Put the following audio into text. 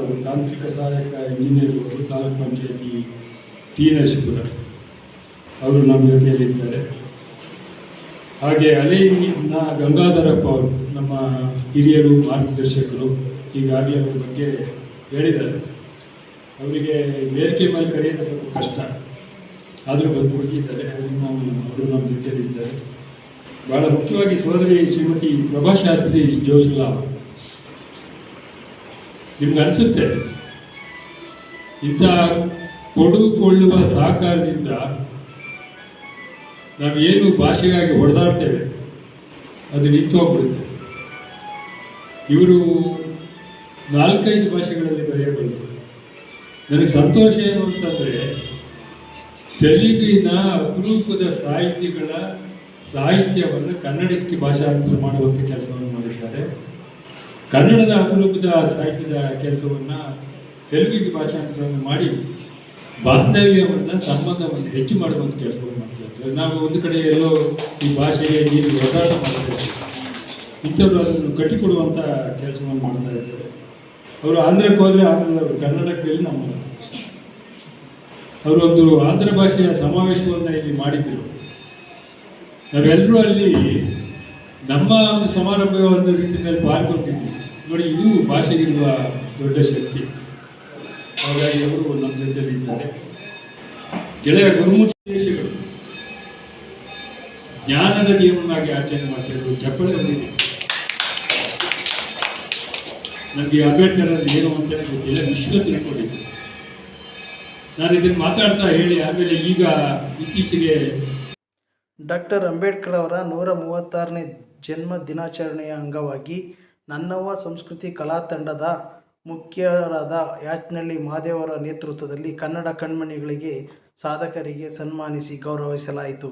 ಅವರು ತಾಂತ್ರಿಕ ಸಹಾಯಕ ಇಂಜಿನಿಯರ್ಗಳು ತಾಲೂಕು ಪಂಚಾಯತಿ ಟಿ ನರಸೀಪುರ ಅವರು ನಮ್ಮ ಜೊತೆಯಲ್ಲಿದ್ದಾರೆ. ಹಾಗೆ ಅಲೆಯಿಂದ ಗಂಗಾಧರಪ್ಪ ಅವರು ನಮ್ಮ ಹಿರಿಯರು, ಮಾರ್ಗದರ್ಶಕರು, ಈಗಾಗಲೇ ಅವ್ರ ಬಗ್ಗೆ ಹೇಳಿದ್ದಾರೆ. ಅವರಿಗೆ ವೇದಿಕೆ ಮೇಲೆ ಕರೆಯೋದು ಸ್ವಲ್ಪ ಕಷ್ಟ, ಆದರೂ ಬಂದು ಹೋಗಿದ್ದಾರೆ. ಅವರು ನಮ್ಮ ಜೊತೆಯಲ್ಲಿದ್ದಾರೆ. ಭಾಳ ಮುಖ್ಯವಾಗಿ ಸೋದರಿ ಶ್ರೀಮತಿ ಪ್ರಭಾಶಾಸ್ತ್ರಿ ಜೋಶಿಲಾ, ನಿಮ್ಗೆ ಅನಿಸುತ್ತೆ ಇಂಥ ಕೊಡುಕೊಳ್ಳುವ ಸಹಕಾರದಿಂದ ನಾವೇನು ಭಾಷೆಗಾಗಿ ಹೊಡೆದಾಡ್ತೇವೆ ಅದು ನಿಂತು ಹೋಗ್ಬಿಡುತ್ತೆ. ಇವರು 4-5 ಭಾಷೆಗಳಲ್ಲಿ ಬರೆಯಬಲ್ಲರು. ನನಗೆ ಸಂತೋಷ ಏನು ಅಂತಂದರೆ, ತೆಲುಗಿನ ಅಪರೂಪದ ಸಾಹಿತ್ಯವನ್ನು ಕನ್ನಡಕ್ಕೆ ಭಾಷಾಂತರ ಮಾಡುವಂಥ ಕೆಲಸವನ್ನು ಮಾಡಿದ್ದಾರೆ. ಕನ್ನಡದ ಅಪರೂಪದ ಸಾಹಿತ್ಯದ ಕೆಲಸವನ್ನು ತೆಲುಗಿಗೆ ಭಾಷಾಂತರವನ್ನು ಮಾಡಿ ಬಾಂಧವ್ಯವನ್ನು, ಸಂಬಂಧವನ್ನು ಹೆಚ್ಚು ಮಾಡುವಂಥ ಕೆಲಸವನ್ನು ಮಾಡ್ತಾರೆ. ನಾವು ಒಂದು ಕಡೆ ಎಲ್ಲೋ ಈ ಭಾಷೆಗೆ ನೀರು ಹೋರಾಟ ಮಾಡ್ತೇವೆ, ಇಂಥವ್ರು ಅದನ್ನು ಕಟ್ಟಿಕೊಡುವಂಥ ಕೆಲಸವನ್ನು ಮಾಡ್ತಾ ಇದ್ದಾರೆ. ಅವರು ಆಂಧ್ರಕ್ಕೆ ಹೋದರೆ ಆಂಧ್ರದವರು, ಕನ್ನಡಕ್ಕೆ వెళ్ళి ನಮ್ಮ ಅವರೊಂದು ಆಂಧ್ರ ಭಾಷೆಯ ಸಮಾವೇಶವನ್ನು ಇಲ್ಲಿ ಮಾಡಿದ್ದರು. ನಾವೆಲ್ಲರೂ ಅಲ್ಲಿ ನಮ್ಮ ಒಂದು ಸಮಾರಂಭ ಒಂದು ರೀತಿಯಲ್ಲಿ ಪಾಲ್ಗೊಂಡಿದ್ವಿ. ನೋಡಿ, ಇದು ಭಾಷೆಗಿರುವ ದೊಡ್ಡ ಶಕ್ತಿ. ಹಾಗಾಗಿ ಅವರು ನಮ್ಮ ಜೊತೆಯಲ್ಲಿದ್ದಾರೆ. ಗೆಳೆಯ ಗುರುಮುಖ ದೇಶಗಳು ಜ್ಞಾನದ ನಿಯಮವಾಗಿ ಆಚರಣೆ ಮಾಡ್ತಿದ್ರು. ಚಪ್ಪಳೆ ಹೊಂದಿದೆ. ನನಗೆ ಅಂಬೇಡ್ಕರ್ ಏನು ಅಂತಲೇ ಗೊತ್ತಿಲ್ಲ, ವಿಶ್ವ ತಿಳ್ಕೊಂಡಿದ್ದೆ. ನಾನು ಇದನ್ನು ಮಾತಾಡ್ತಾ ಹೇಳಿ ಆಮೇಲೆ ಈಗ ಇತ್ತೀಚೆಗೆ ಡಾಕ್ಟರ್ ಅಂಬೇಡ್ಕರ್ ಅವರ 136ನೇ ಜನ್ಮ ದಿನಾಚರಣೆಯ ಅಂಗವಾಗಿ ನನ್ನವ್ವ ಸಂಸ್ಕೃತಿ ಕಲಾ ತಂಡದ ಮುಖ್ಯರಾದ ಯಾಚನಹಳ್ಳಿ ಮಹಾದೇವರ ನೇತೃತ್ವದಲ್ಲಿ ಕನ್ನಡ ಕಣ್ಮಣಿಗಳಿಗೆ ಸಾಧಕರಿಗೆ ಸನ್ಮಾನಿಸಿ ಗೌರವಿಸಲಾಯಿತು.